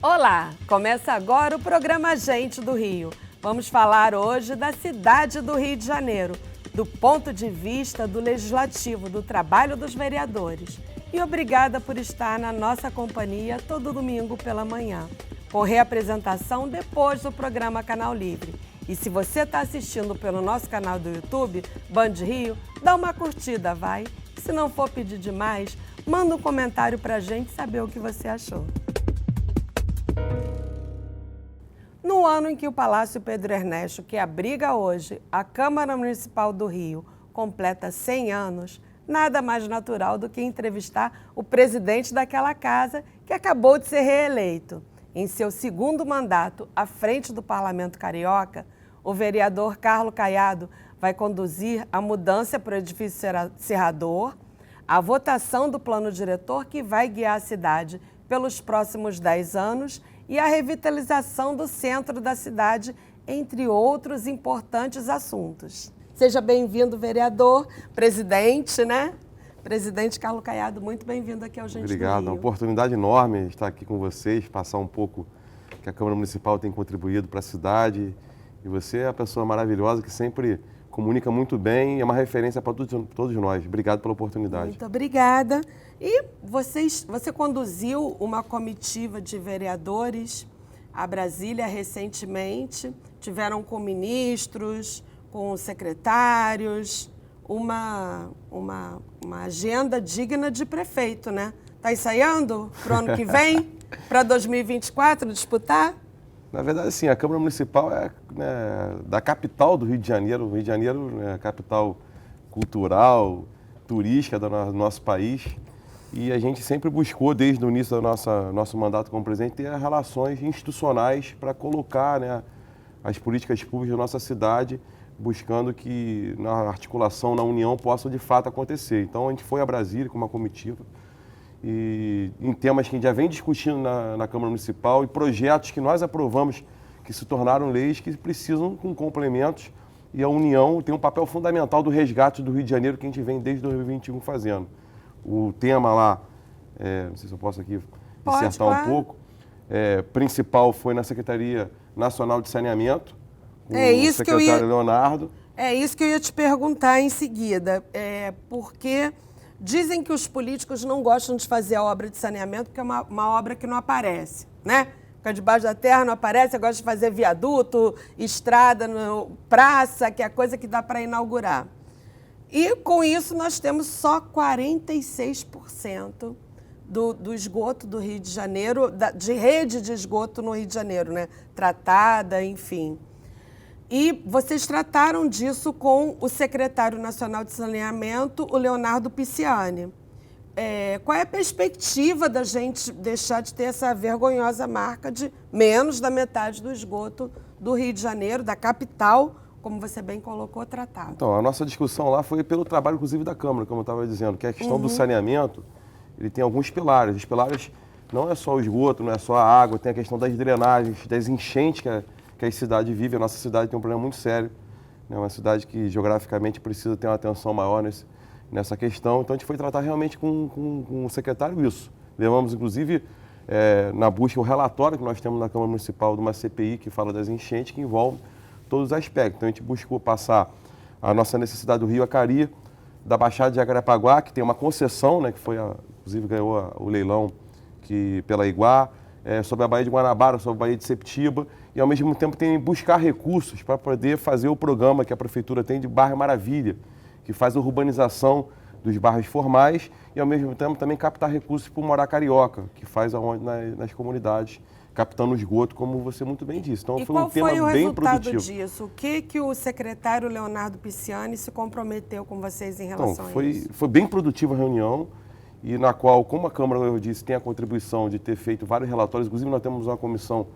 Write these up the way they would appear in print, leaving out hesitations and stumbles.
Olá! Começa agora o programa Gente do Rio. Vamos falar hoje da cidade do Rio de Janeiro, do ponto de vista do Legislativo, do trabalho dos vereadores. E obrigada por estar na nossa companhia todo domingo pela manhã, com reapresentação depois do programa Canal Livre. E se você está assistindo pelo nosso canal do YouTube, Band Rio, dá uma curtida, vai? Se não for pedir demais, manda um comentário para a gente saber o que você achou. No ano em que o Palácio Pedro Ernesto, que abriga hoje a Câmara Municipal do Rio, completa 100 anos, nada mais natural do que entrevistar o presidente daquela casa, que acabou de ser reeleito. Em seu segundo mandato à frente do Parlamento Carioca, o vereador Carlos Caiado vai conduzir a mudança para o edifício Serrador, a votação do plano diretor que vai guiar a cidade pelos próximos 10 anos e a revitalização do centro da cidade, entre outros importantes assuntos. Seja bem-vindo, vereador, presidente, né? Presidente Carlos Caiado, muito bem-vindo aqui ao Gente do Rio. Obrigado, é uma oportunidade enorme estar aqui com vocês, passar um pouco que a Câmara Municipal tem contribuído para a cidade. E você é a pessoa maravilhosa que sempre comunica muito bem e é uma referência para todos nós. Obrigado pela oportunidade. Muito obrigada. E você conduziu uma comitiva de vereadores a Brasília recentemente, tiveram com ministros, com secretários, uma agenda digna de prefeito, né? Está ensaiando para o ano que vem, para 2024, disputar? Na verdade, assim, a Câmara Municipal é da capital do Rio de Janeiro. O Rio de Janeiro é a capital cultural, turística do nosso país. E a gente sempre buscou, desde o início do nosso mandato como presidente, ter relações institucionais para colocar, as políticas públicas da nossa cidade, buscando que na articulação, na união, possa de fato acontecer. Então, a gente foi a Brasília com uma comitiva, e em temas que a gente já vem discutindo na Câmara Municipal e projetos que nós aprovamos que se tornaram leis que precisam com complementos, e a União tem um papel fundamental do resgate do Rio de Janeiro que a gente vem desde 2021 fazendo. O tema lá, não sei se eu posso aqui dissertar um pouco, principal foi na Secretaria Nacional de Saneamento, o secretário Leonardo. É isso que eu ia te perguntar em seguida, porque dizem que os políticos não gostam de fazer a obra de saneamento porque é uma obra que não aparece, né? Fica debaixo da terra, não aparece, gosta de fazer viaduto, estrada, praça, que é a coisa que dá para inaugurar. E com isso nós temos só 46% do esgoto do Rio de Janeiro, de rede de esgoto no Rio de Janeiro, né? Tratada, enfim. E vocês trataram disso com o secretário nacional de saneamento, o Leonardo Pisciani. Qual é a perspectiva da gente deixar de ter essa vergonhosa marca de menos da metade do esgoto do Rio de Janeiro, da capital, como você bem colocou, tratado? Então, a nossa discussão lá foi pelo trabalho, inclusive, da Câmara, como eu estava dizendo, que a questão do saneamento, ele tem alguns pilares. Os pilares não é só o esgoto, não é só a água, tem a questão das drenagens, das enchentes que a cidade vive. A nossa cidade tem um problema muito sério, é uma cidade que geograficamente precisa ter uma atenção maior nessa questão. Então a gente foi tratar realmente com o secretário isso. Levamos, inclusive, na busca o relatório que nós temos na Câmara Municipal de uma CPI que fala das enchentes, que envolve todos os aspectos. Então a gente buscou passar a nossa necessidade do Rio Acari, da Baixada de Jacarepaguá, que tem uma concessão, que foi, inclusive ganhou o leilão pela Iguá, sobre a Baía de Guanabara, sobre a Baía de Septiba, e ao mesmo tempo tem buscar recursos para poder fazer o programa que a Prefeitura tem de Bairro Maravilha, que faz a urbanização dos bairros formais e ao mesmo tempo também captar recursos para o Morar Carioca, que faz nas comunidades, captando o esgoto, como você muito bem disse. Então foi um tema bem produtivo. E qual foi o resultado disso? O que o secretário Leonardo Pisciani se comprometeu com vocês em relação a isso? Foi bem produtiva a reunião, e na qual, como a Câmara, eu disse, tem a contribuição de ter feito vários relatórios, inclusive nós temos uma comissão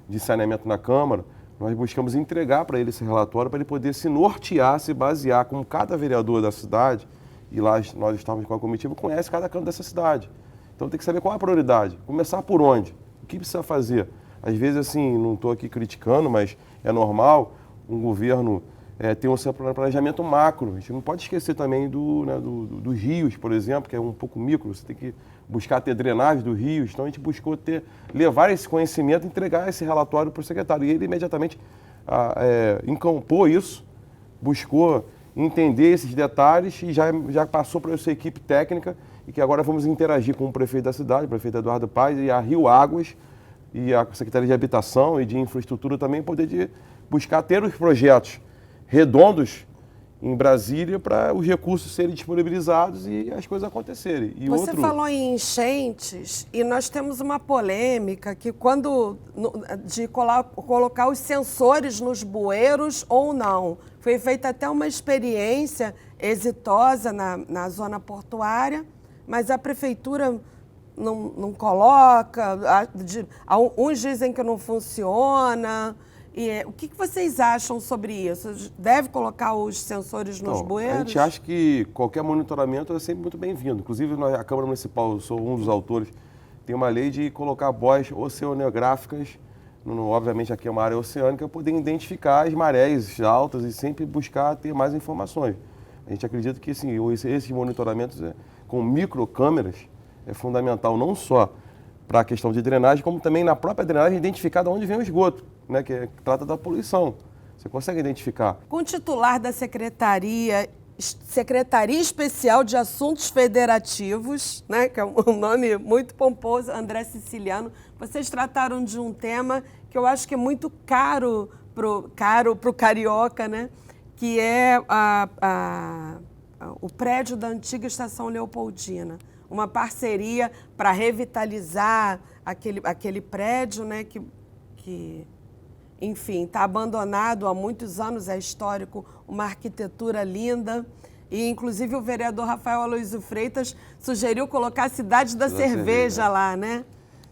de saneamento na Câmara, nós buscamos entregar para ele esse relatório para ele poder se nortear, se basear, como cada vereador da cidade, e lá nós estávamos com a comitiva, conhece cada canto dessa cidade. Então tem que saber qual é a prioridade, começar por onde, o que precisa fazer. Às vezes, assim, não estou aqui criticando, mas é normal um governo ter um planejamento macro. A gente não pode esquecer também dos rios, por exemplo, que é um pouco micro. Você tem que buscar ter drenagem dos rios. Então a gente buscou levar esse conhecimento, entregar esse relatório para o secretário. E ele imediatamente encampou isso, buscou entender esses detalhes e já passou para a sua equipe técnica e que agora vamos interagir com o prefeito da cidade, o prefeito Eduardo Paes e a Rio Águas e a Secretaria de Habitação e de Infraestrutura também poder buscar ter os projetos redondos em Brasília para os recursos serem disponibilizados e as coisas acontecerem. E Você falou em enchentes e nós temos uma polêmica que de colocar os sensores nos bueiros ou não. Foi feita até uma experiência exitosa na zona portuária, mas a prefeitura não coloca, uns dizem que não funciona. O que vocês acham sobre isso? Deve colocar os sensores nos bueiros? A gente acha que qualquer monitoramento é sempre muito bem-vindo. Inclusive, a Câmara Municipal, eu sou um dos autores, tem uma lei de colocar boias oceanográficas, obviamente aqui é uma área oceânica, para poder identificar as marés altas e sempre buscar ter mais informações. A gente acredita que assim, esses monitoramentos com microcâmeras é fundamental não só para a questão de drenagem, como também na própria drenagem identificar de onde vem o esgoto, né, que trata da poluição. Você consegue identificar. Com o titular da Secretaria Especial de Assuntos Federativos, né, que é um nome muito pomposo, André Siciliano, vocês trataram de um tema que eu acho que é muito caro pro carioca, né, que é o prédio da antiga Estação Leopoldina. Uma parceria para revitalizar aquele prédio, né, que enfim, está abandonado há muitos anos, é histórico, uma arquitetura linda. E, inclusive, o vereador Rafael Aloysio Freitas sugeriu colocar a cidade da cerveja lá, né?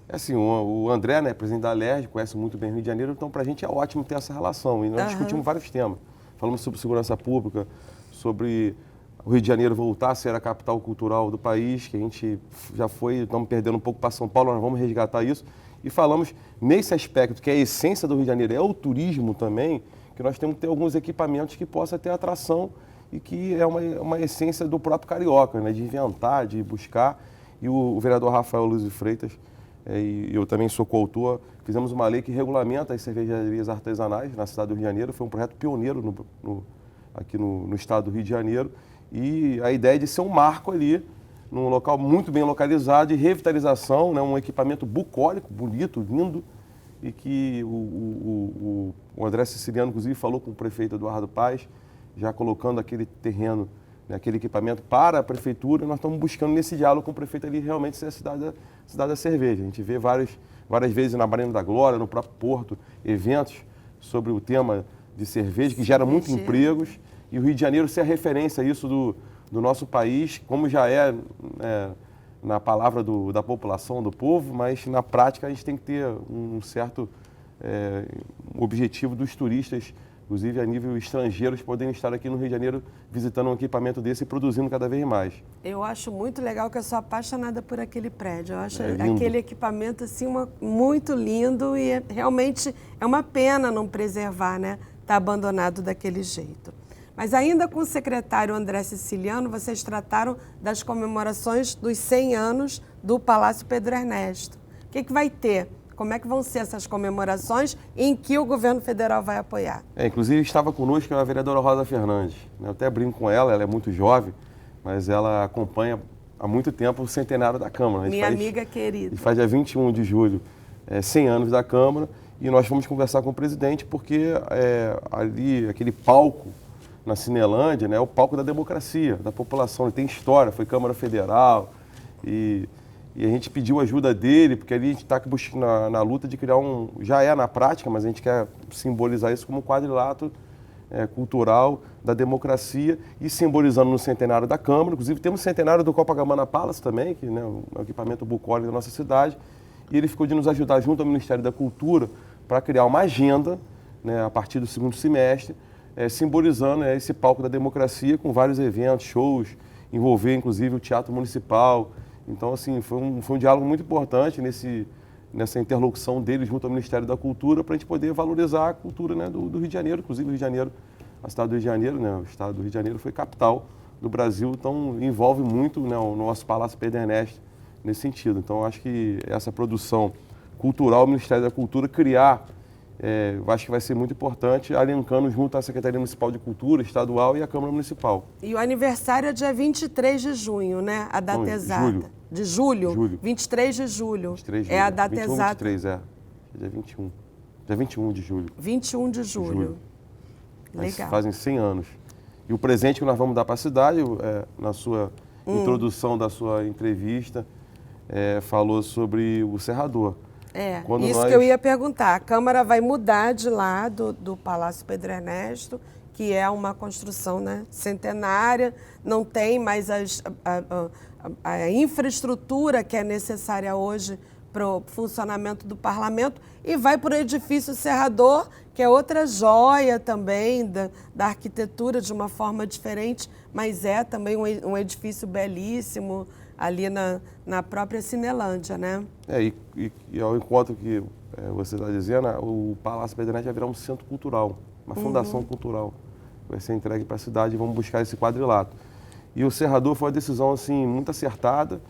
É assim, o André, né, presidente da Alerj, conhece muito bem o Rio de Janeiro, então para a gente é ótimo ter essa relação. E nós discutimos vários temas. Falamos sobre segurança pública, sobre o Rio de Janeiro voltar a ser a capital cultural do país, que a gente já estamos perdendo um pouco para São Paulo, nós vamos resgatar isso. E falamos nesse aspecto, que é a essência do Rio de Janeiro, é o turismo também, que nós temos que ter alguns equipamentos que possam ter atração e que é uma essência do próprio carioca, né, de inventar, de buscar. E o vereador Rafael Aloysio Freitas, e eu também sou coautor, fizemos uma lei que regulamenta as cervejarias artesanais na cidade do Rio de Janeiro. Foi um projeto pioneiro aqui no estado do Rio de Janeiro. E a ideia é de ser um marco ali, num local muito bem localizado, de revitalização, né, um equipamento bucólico, bonito, lindo, e que o André Siciliano, inclusive, falou com o prefeito Eduardo Paes, já colocando aquele terreno, né, aquele equipamento para a prefeitura. Nós estamos buscando nesse diálogo com o prefeito ali realmente ser a cidade da cerveja. A gente vê várias vezes na Marina da Glória, no próprio Porto, eventos sobre o tema de cerveja, que gera muitos empregos, e o Rio de Janeiro ser a referência a isso do nosso país, como já na palavra da população, do povo, mas na prática a gente tem que ter um certo objetivo dos turistas, inclusive a nível estrangeiro, poderem estar aqui no Rio de Janeiro visitando um equipamento desse e produzindo cada vez mais. Eu acho muito legal, que eu sou apaixonada por aquele prédio. Eu acho aquele equipamento assim, muito lindo, e realmente é uma pena não preservar, né? Tá abandonado daquele jeito. Mas ainda com o secretário André Siciliano, vocês trataram das comemorações dos 100 anos do Palácio Pedro Ernesto. O que vai ter? Como é que vão ser essas comemorações e em que o governo federal vai apoiar? Inclusive estava conosco a vereadora Rosa Fernandes. Eu até brinco com ela é muito jovem, mas ela acompanha há muito tempo o centenário da Câmara. Minha amiga querida. E faz dia 21 de julho 100 anos da Câmara, e nós fomos conversar com o presidente porque ali, aquele palco na Cinelândia, né, é o palco da democracia, da população. Ele tem história, foi Câmara Federal, e a gente pediu ajuda dele, porque ali a gente está na luta de criar já na prática, mas a gente quer simbolizar isso como um quadrilátero cultural da democracia, e simbolizando no centenário da Câmara. Inclusive temos o centenário do Copacabana Palace também, que, né, é um equipamento bucólico da nossa cidade, e ele ficou de nos ajudar junto ao Ministério da Cultura para criar uma agenda, né, a partir do segundo semestre, simbolizando esse palco da democracia, com vários eventos, shows, envolver inclusive o Teatro Municipal. Então, assim, foi um diálogo muito importante nessa interlocução dele junto ao Ministério da Cultura, para a gente poder valorizar a cultura, né, do Rio de Janeiro. Inclusive, o Rio de Janeiro, a cidade do Rio de Janeiro, né, o estado do Rio de Janeiro foi capital do Brasil, então envolve muito, né, o nosso Palácio Pedro Ernesto nesse sentido. Então, eu acho que essa produção cultural, o Ministério da Cultura criar, eu acho que vai ser muito importante, alincando junto à Secretaria Municipal de Cultura, Estadual e a Câmara Municipal. E o aniversário é dia 23 de junho, né? A data exata. Julho. De julho? Julho. 23 de julho. 23 de é julho. a data 21, exata. 23, Dia 21. Dia 21 de julho. 21 de julho. Legal. Fazem 100 anos. E o presente que nós vamos dar para a cidade, na sua introdução da sua entrevista, falou sobre o Serrador. Que eu ia perguntar. A Câmara vai mudar de lá do Palácio Pedro Ernesto, que é uma construção, né, centenária, não tem mais a infraestrutura que é necessária hoje para o funcionamento do parlamento, e vai para o edifício Serrador, que é outra joia também da arquitetura de uma forma diferente, mas é também um edifício belíssimo ali na própria Cinelândia, né? E ao encontro que você está dizendo, o Palácio Pedro Ernesto vai virar um centro cultural, uma fundação cultural. Vai ser entregue para a cidade e vamos buscar esse quadrilátero. E o Serrador foi uma decisão assim, muito acertada,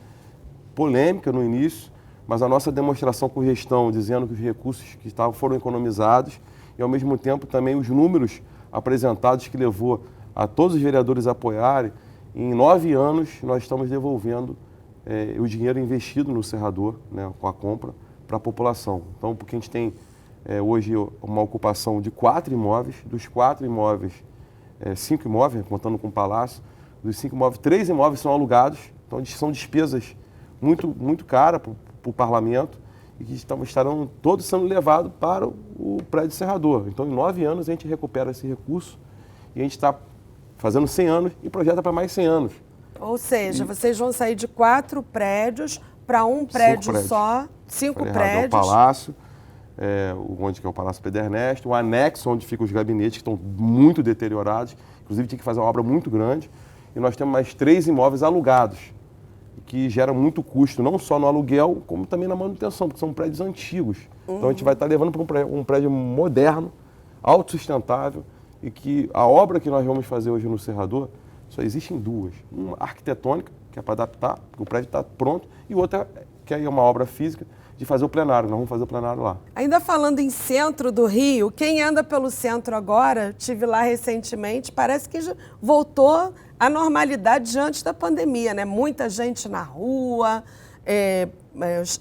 polêmica no início, mas a nossa demonstração com gestão, dizendo que os recursos que foram economizados e, ao mesmo tempo, também os números apresentados que levou a todos os vereadores a apoiarem, em 9 anos nós estamos devolvendo o dinheiro investido no Serrador, né, com a compra, para a população. Então, porque a gente tem hoje uma ocupação de 4 imóveis, dos 4 imóveis, 5 imóveis, contando com o palácio, dos 5 imóveis, 3 imóveis são alugados, então são despesas muito, muito caras para o parlamento e que estarão todos sendo levados para o prédio Serrador. Então, em 9 anos, a gente recupera esse recurso e a gente está fazendo 100 anos e projeta para mais 100 anos. Ou seja, vocês vão sair de 4 prédios para um prédio só, 5 prédios. É o Palácio, onde que é o Palácio Pedro Ernesto, o anexo onde ficam os gabinetes, que estão muito deteriorados, inclusive tinha que fazer uma obra muito grande, e nós temos mais 3 imóveis alugados, que geram muito custo, não só no aluguel, como também na manutenção, porque são prédios antigos. Então a gente vai estar levando para um prédio moderno, autossustentável, e que a obra que nós vamos fazer hoje no Serrador, só existem 2. Uma arquitetônica, que é para adaptar, porque o prédio está pronto, e outra, que é uma obra física, de fazer o plenário. Nós vamos fazer o plenário lá. Ainda falando em centro do Rio, quem anda pelo centro agora, tive lá recentemente, parece que já voltou à normalidade diante da pandemia, né? Muita gente na rua,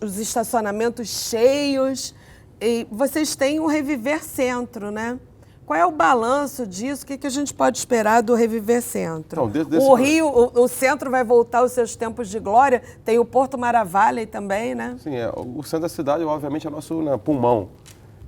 os estacionamentos cheios, e vocês têm um Reviver Centro, né? Qual é o balanço disso? O que a gente pode esperar do Reviver Centro? O Rio, o centro vai voltar aos seus tempos de glória, tem o Porto Maravilha também, né? Sim, o centro da cidade, obviamente, é nosso pulmão,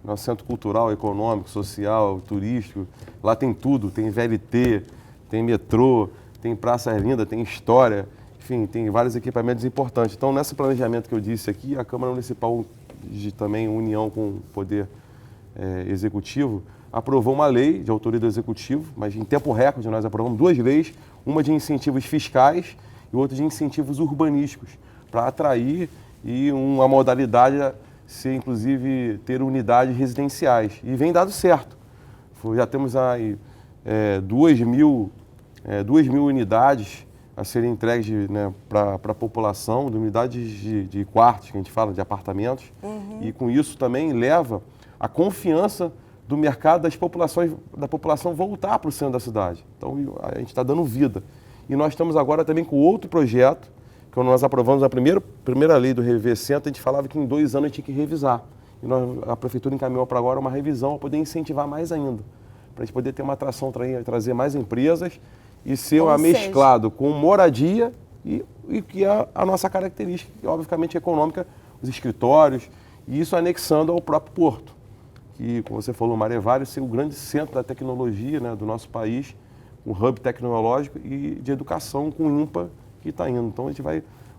nosso centro cultural, econômico, social, turístico. Lá tem tudo, tem VLT, tem metrô, tem Praça Linda, tem história, enfim, tem vários equipamentos importantes. Então, nesse planejamento que eu disse aqui, a Câmara Municipal, de também união com o Poder Executivo, aprovou uma lei de autoria do Executivo, mas em tempo recorde nós aprovamos 2 leis, uma de incentivos fiscais e outra de incentivos urbanísticos, para atrair e uma modalidade ser, inclusive, ter unidades residenciais. E vem dado certo. Já temos aí 2.000 unidades a serem entregues, né, para a população, de unidades de quartos, que a gente fala, de apartamentos, e com isso também leva a confiança do mercado da população voltar para o centro da cidade. Então, a gente está dando vida. E nós estamos agora também com outro projeto, que nós aprovamos a primeira lei do Reviver Centro, a gente falava que em 2 anos a gente tinha que revisar. E a Prefeitura encaminhou para agora uma revisão para poder incentivar mais ainda, para a gente poder ter uma atração, trazer mais empresas e ser mesclado com moradia e que é a nossa característica, que obviamente econômica, os escritórios, e isso anexando ao próprio porto. Que, como você falou, Marevale ser o grande centro da tecnologia, né, do nosso país, um hub tecnológico e de educação com o INPA que está indo. Então, o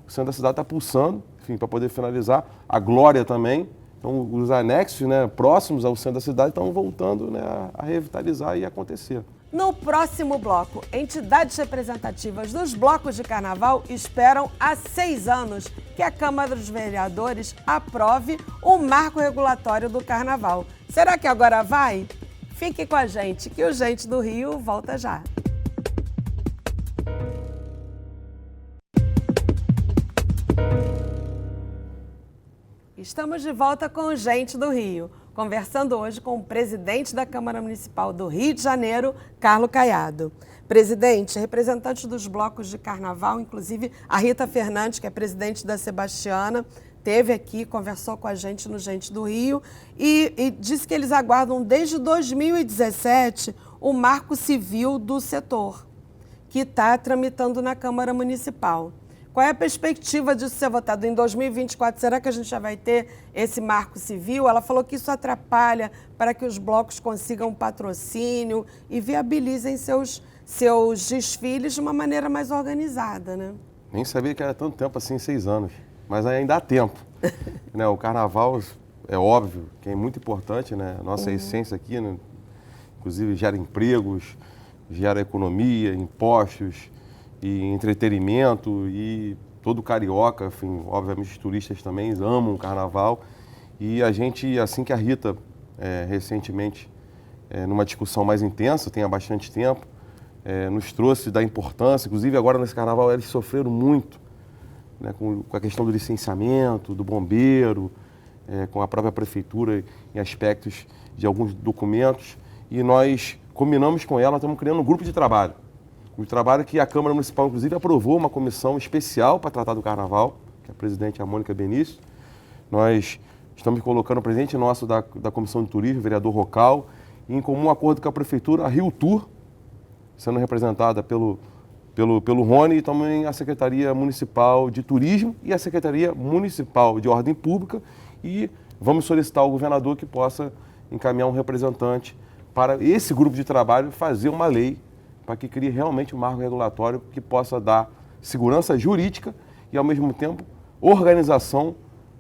centro da cidade está pulsando, enfim, para poder finalizar. A Glória também. Então, os anexos, né, próximos ao centro da cidade estão voltando, né, a revitalizar e acontecer. No próximo bloco, entidades representativas dos blocos de carnaval esperam há 6 anos que a Câmara dos Vereadores aprove o marco regulatório do carnaval. Será que agora vai? Fique com a gente, que o Gente do Rio volta já. Estamos de volta com o Gente do Rio, conversando hoje com o presidente da Câmara Municipal do Rio de Janeiro, Carlos Caiado. Presidente, representantes dos blocos de carnaval, inclusive a Rita Fernandes, que é presidente da Sebastiana, esteve aqui, conversou com a gente no Gente do Rio e disse que eles aguardam desde 2017 o marco civil do setor, que está tramitando na Câmara Municipal. Qual é a perspectiva disso ser votado em 2024? Será que a gente já vai ter esse marco civil? Ela falou que isso atrapalha para que os blocos consigam patrocínio e viabilizem seus desfiles de uma maneira mais organizada, né? Nem sabia que era tanto tempo assim, 6 anos. Mas ainda há tempo. Né? O carnaval, é óbvio, que é muito importante, né? Nossa essência aqui, né? Inclusive gera empregos, gera economia, impostos e entretenimento, e todo carioca, enfim, obviamente os turistas também amam o carnaval. E a gente, assim que a Rita, recentemente, numa discussão mais intensa, tem há bastante tempo, nos trouxe da importância, inclusive agora nesse carnaval eles sofreram muito, né, com a questão do licenciamento, do bombeiro, com a própria prefeitura em aspectos de alguns documentos, e nós combinamos com ela, estamos criando um grupo de trabalho. Um trabalho que a Câmara Municipal, inclusive, aprovou uma comissão especial para tratar do carnaval, que a presidente é a Mônica Benício. Nós estamos colocando o presidente nosso da Comissão de Turismo, o vereador Rocal, e em comum acordo com a prefeitura, a Rio Tour, sendo representada pelo Rony, e também a Secretaria Municipal de Turismo e a Secretaria Municipal de Ordem Pública, e vamos solicitar ao governador que possa encaminhar um representante para esse grupo de trabalho fazer uma lei para que crie realmente um marco regulatório que possa dar segurança jurídica e, ao mesmo tempo, organização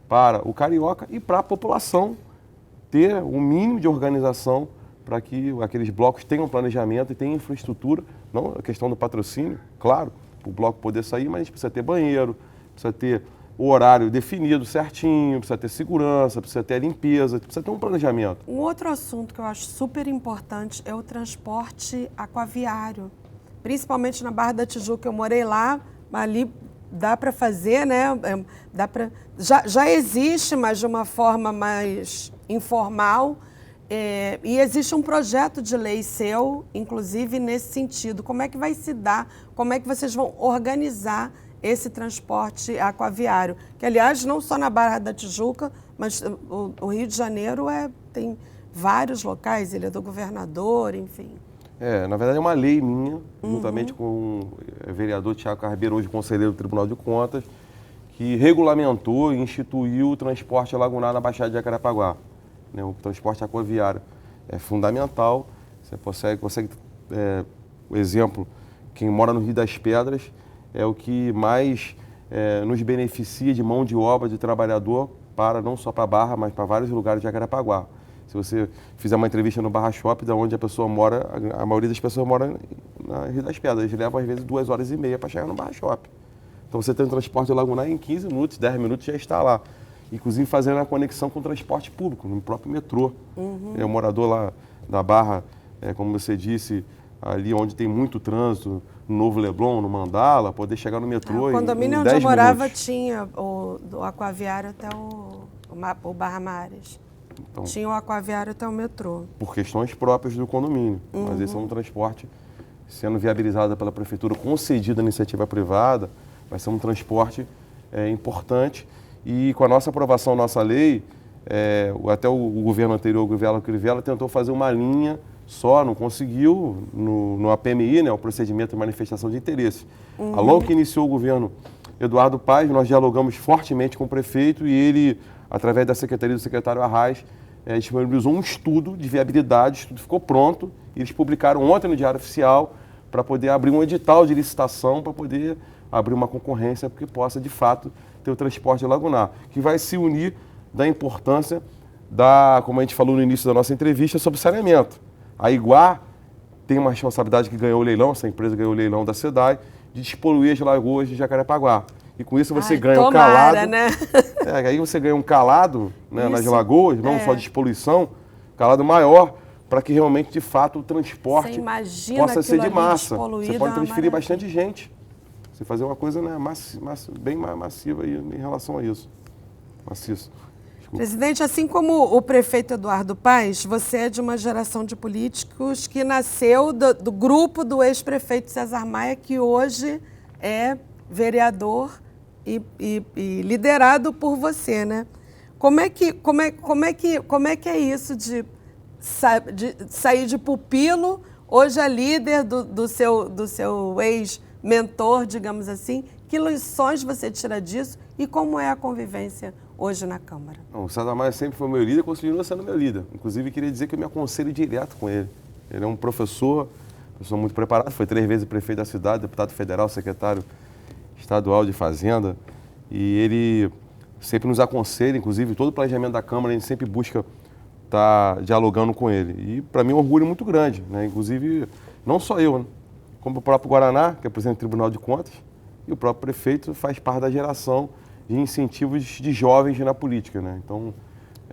para o carioca e para a população ter um mínimo de organização para que aqueles blocos tenham planejamento e tenham infraestrutura, não a questão do patrocínio, claro, para o bloco poder sair, mas a gente precisa ter banheiro, precisa ter o horário definido certinho, precisa ter segurança, precisa ter limpeza, precisa ter um planejamento. Um outro assunto que eu acho super importante é o transporte aquaviário, principalmente na Barra da Tijuca. Eu morei lá, ali dá para fazer, né? Já existe, mas de uma forma mais informal. E existe um projeto de lei seu, inclusive nesse sentido. Como é que vai se dar? Como é que vocês vão organizar esse transporte aquaviário? Que, aliás, não só na Barra da Tijuca, mas o Rio de Janeiro tem vários locais, Ilha do Governador, enfim. Na verdade é uma lei minha, juntamente com o vereador Tiago Carbeiro, hoje conselheiro do Tribunal de Contas, que regulamentou e instituiu o transporte lagunar na Baixada de Jacarepaguá. O transporte aquaviário é fundamental. Você consegue o exemplo, quem mora no Rio das Pedras é o que mais nos beneficia de mão de obra de trabalhador, para não só para a Barra, mas para vários lugares de Jacarepaguá. Se você fizer uma entrevista no Barra Shopping, da onde a pessoa mora, a maioria das pessoas mora na Rio das Pedras. Eles levam, às vezes, 2h30 para chegar no Barra Shopping. Então, você tem um transporte lagunar em 15 minutos, 10 minutos já está lá. Inclusive fazendo a conexão com o transporte público, no próprio metrô. O morador lá da Barra, como você disse, ali onde tem muito trânsito, no Novo Leblon, no Mandala, poder chegar no metrô em 10 minutos. O condomínio onde eu morava tinha do aquaviário até o Barra Mares. Então, tinha o aquaviário até o metrô. Por questões próprias do condomínio. Mas esse é um transporte sendo viabilizado pela prefeitura, concedido à iniciativa privada, vai ser um transporte importante. E com a nossa aprovação, nossa lei, até o governo anterior, o governo Crivella, tentou fazer uma linha só, não conseguiu, no APMI, né, o procedimento de manifestação de interesse. Logo que iniciou o governo Eduardo Paes, nós dialogamos fortemente com o prefeito e ele, através da secretaria do secretário Arraes, disponibilizou um estudo de viabilidade, o estudo ficou pronto, e eles publicaram ontem no Diário Oficial para poder abrir um edital de licitação, para poder abrir uma concorrência que possa, de fato, ter o transporte lagunar, que vai se unir da importância como a gente falou no início da nossa entrevista, sobre saneamento. A Iguá tem uma responsabilidade que ganhou o leilão, essa empresa ganhou o leilão da SEDAI, de despoluir as lagoas de Jacarepaguá. E com isso você ganha um calado. Né? Aí você ganha um calado, né, nas lagoas, não só de despoluição, calado maior, para que realmente, de fato, o transporte possa ser de massa. Você pode transferir bastante gente. Você fazer uma coisa, né, bem massiva aí em relação a isso. Maciço. Desculpa. Presidente, assim como o prefeito Eduardo Paes, você é de uma geração de políticos que nasceu do grupo do ex-prefeito César Maia, que hoje é vereador e liderado por você, né? Como é que é isso de sair de pupilo, hoje é líder do seu ex-mentor, digamos assim? Que lições você tira disso e como é a convivência hoje na Câmara? O César Maia sempre foi meu líder e continua sendo meu líder. Inclusive, queria dizer que eu me aconselho direto com ele. Ele é um professor muito preparado, foi 3 vezes prefeito da cidade, deputado federal, secretário estadual de Fazenda. E ele sempre nos aconselha, inclusive, todo o planejamento da Câmara, a gente sempre busca estar dialogando com ele. E, para mim, é um orgulho muito grande, né? Inclusive, não só eu, né? Como o próprio Guaraná, que é presidente do Tribunal de Contas, e o próprio prefeito faz parte da geração de incentivos de jovens na política, né? Então,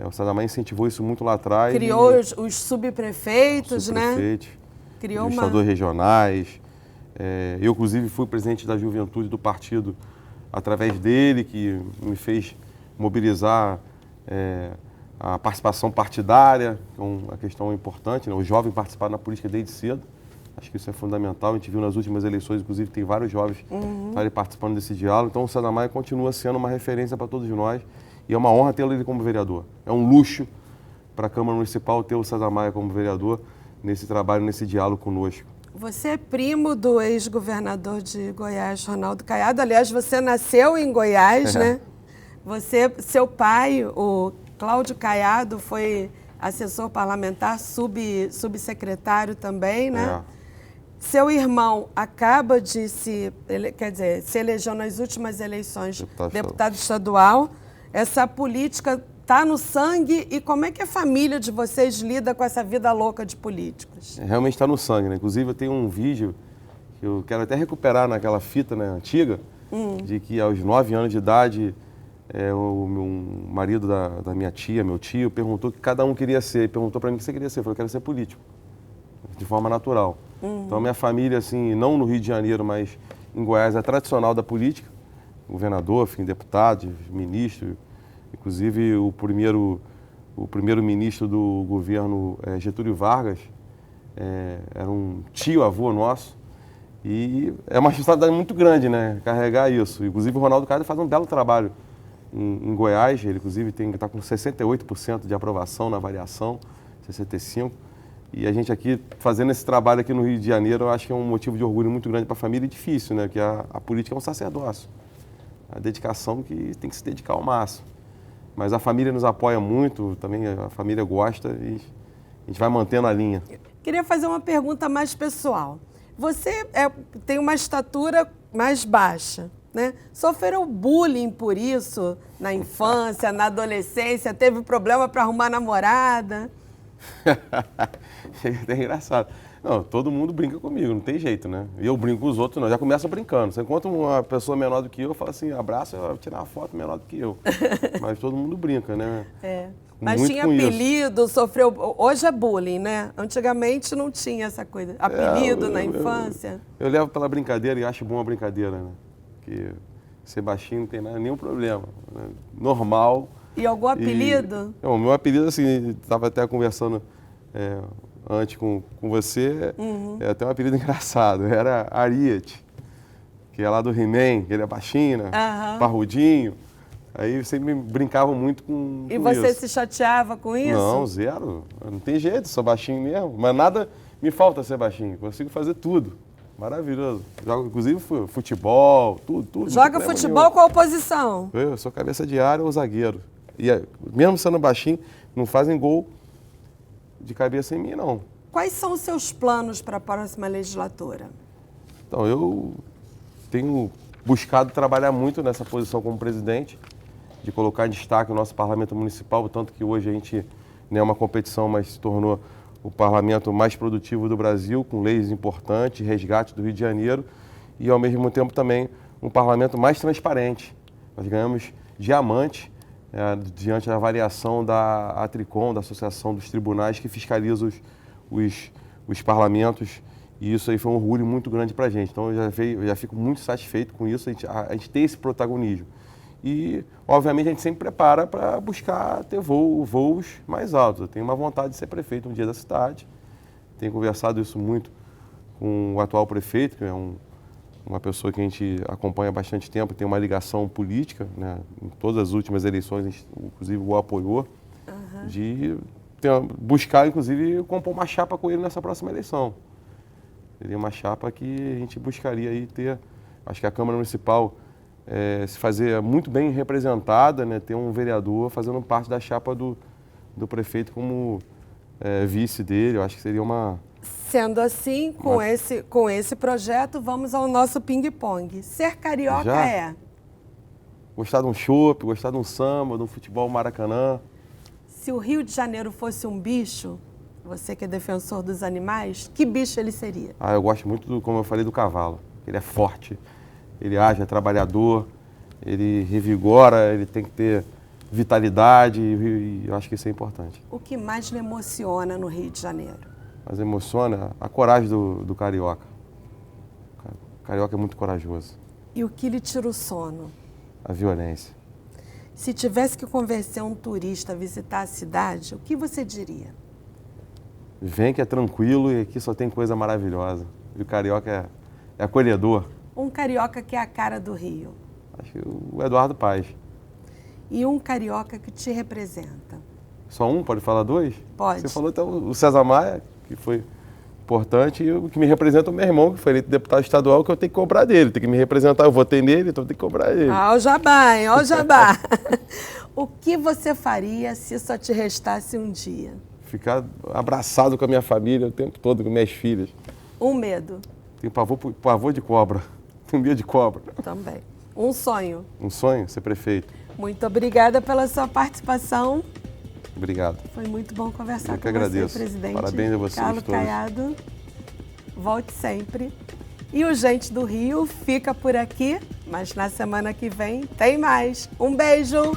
o César Maia incentivou isso muito lá atrás. Criou os subprefeitos, né? Criou administradores regionais. Eu, inclusive, fui presidente da juventude do partido através dele, que me fez mobilizar a participação partidária, que é uma questão importante, né? O jovem participar na política desde cedo. Acho que isso é fundamental. A gente viu nas últimas eleições, inclusive, tem vários jovens participando desse diálogo. Então, o César Maia continua sendo uma referência para todos nós. E é uma honra tê-lo ele como vereador. É um luxo para a Câmara Municipal ter o César Maia como vereador nesse trabalho, nesse diálogo conosco. Você é primo do ex-governador de Goiás, Ronaldo Caiado. Aliás, você nasceu em Goiás, né? Seu pai, o Cláudio Caiado, foi assessor parlamentar, subsecretário também, né? Seu irmão acaba de se elegeu nas últimas eleições deputado estadual. Essa política está no sangue e como é que a família de vocês lida com essa vida louca de políticos? Realmente está no sangue, né? Inclusive eu tenho um vídeo que eu quero até recuperar naquela fita, né, antiga, de que aos 9 anos de idade o meu marido da minha tia, meu tio, perguntou o que cada um queria ser. Perguntou para mim o que você queria ser. Eu falei, eu quero ser político, de forma natural. Então, a minha família, assim, não no Rio de Janeiro, mas em Goiás, é tradicional da política. Governador, deputado, ministro. Inclusive, o primeiro-ministro do governo Getúlio Vargas era um tio-avô nosso. E é uma responsabilidade muito grande, né, carregar isso. Inclusive, o Ronaldo Caiado faz um belo trabalho em Goiás. Ele, inclusive, está com 68% de aprovação na avaliação, 65%. E a gente aqui, fazendo esse trabalho aqui no Rio de Janeiro, eu acho que é um motivo de orgulho muito grande para a família e difícil, né? Porque a política é um sacerdócio. A dedicação que tem que se dedicar ao máximo. Mas a família nos apoia muito, também a família gosta e a gente vai mantendo a linha. Queria fazer uma pergunta mais pessoal. Você tem uma estatura mais baixa, né? Sofreu bullying por isso na infância, na adolescência? Teve problema para arrumar namorada? É engraçado. Não, todo mundo brinca comigo, não tem jeito, né? E eu brinco com os outros, não. Já começa brincando. Você encontra uma pessoa menor do que eu fala assim, abraça, eu vou tirar uma foto menor do que eu. Mas todo mundo brinca, né? Mas muito tinha apelido, sofreu... Hoje é bullying, né? Antigamente não tinha essa coisa. Apelido na infância. Eu levo pela brincadeira e acho bom a brincadeira, né? Porque ser baixinho não tem nenhum problema. Né? Normal. E algum apelido? O meu apelido, assim, estava até conversando antes com você, é até um apelido engraçado, era Ariete, que é lá do He-Man, que ele é baixinho, né? Parrudinho. Aí sempre brincavam muito com E você isso. se chateava com isso? Não, zero. Não tem jeito, sou baixinho mesmo. Mas nada me falta ser baixinho, consigo fazer tudo. Maravilhoso. Jogo, inclusive, futebol, tudo. Joga futebol qual posição? Eu sou cabeça de área ou zagueiro. E mesmo sendo baixinho, não fazem gol de cabeça em mim, não. Quais são os seus planos para a próxima legislatura? Então, eu tenho buscado trabalhar muito nessa posição como presidente, de colocar em destaque o nosso parlamento municipal, tanto que hoje a gente não é uma competição, mas se tornou o parlamento mais produtivo do Brasil, com leis importantes, resgate do Rio de Janeiro, e ao mesmo tempo também um parlamento mais transparente. Nós ganhamos diamante diante da avaliação da Atricom, da Associação dos Tribunais, que fiscaliza os parlamentos, e isso aí foi um orgulho muito grande para a gente. Então eu já fico muito satisfeito com isso, a gente ter esse protagonismo. E, obviamente, a gente sempre prepara para buscar ter voos mais altos. Eu tenho uma vontade de ser prefeito um dia da cidade. Tenho conversado isso muito com o atual prefeito, que é uma pessoa que a gente acompanha há bastante tempo, tem uma ligação política, né? Em todas as últimas eleições, a gente, inclusive, o apoiou, de buscar, inclusive, compor uma chapa com ele nessa próxima eleição. Seria uma chapa que a gente buscaria aí ter, acho que a Câmara Municipal se fazer muito bem representada, né? Ter um vereador fazendo parte da chapa do prefeito como vice dele, eu acho que seria uma... Sendo assim, com esse projeto, vamos ao nosso ping-pong. Ser carioca Já? é? Gostar de um chopp, gostar de um samba, de um futebol Maracanã. Se o Rio de Janeiro fosse um bicho, você que é defensor dos animais, que bicho ele seria? Eu gosto muito, como eu falei, do cavalo. Ele é forte, ele age, é trabalhador, ele revigora, ele tem que ter vitalidade e eu acho que isso é importante. O que mais lhe emociona no Rio de Janeiro? Mas emociona a coragem do carioca. O carioca é muito corajoso. E o que lhe tira o sono? A violência. Se tivesse que convencer um turista a visitar a cidade, o que você diria? Vem que é tranquilo e aqui só tem coisa maravilhosa. E o carioca é acolhedor. Um carioca que é a cara do Rio. Acho que o Eduardo Paes. E um carioca que te representa? Só um? Pode falar dois? Pode. Você falou então o César Maia, que foi importante, e o que me representa é o meu irmão, que foi eleito deputado estadual, que eu tenho que cobrar dele. Tem que me representar, eu votei nele, então eu tenho que cobrar ele. Ó o jabá, hein? Ó o jabá. O que você faria se só te restasse um dia? Ficar abraçado com a minha família o tempo todo, com minhas filhas. Um medo? Tenho pavor de cobra. Tenho medo de cobra. Também. Um sonho? Um sonho? Ser prefeito. Muito obrigada pela sua participação. Obrigado. Foi muito bom conversar com agradeço. você, presidente. Parabéns a vocês Carlos todos. Caiado. Volte sempre. E o Gente do Rio fica por aqui, mas na semana que vem tem mais. Um beijo!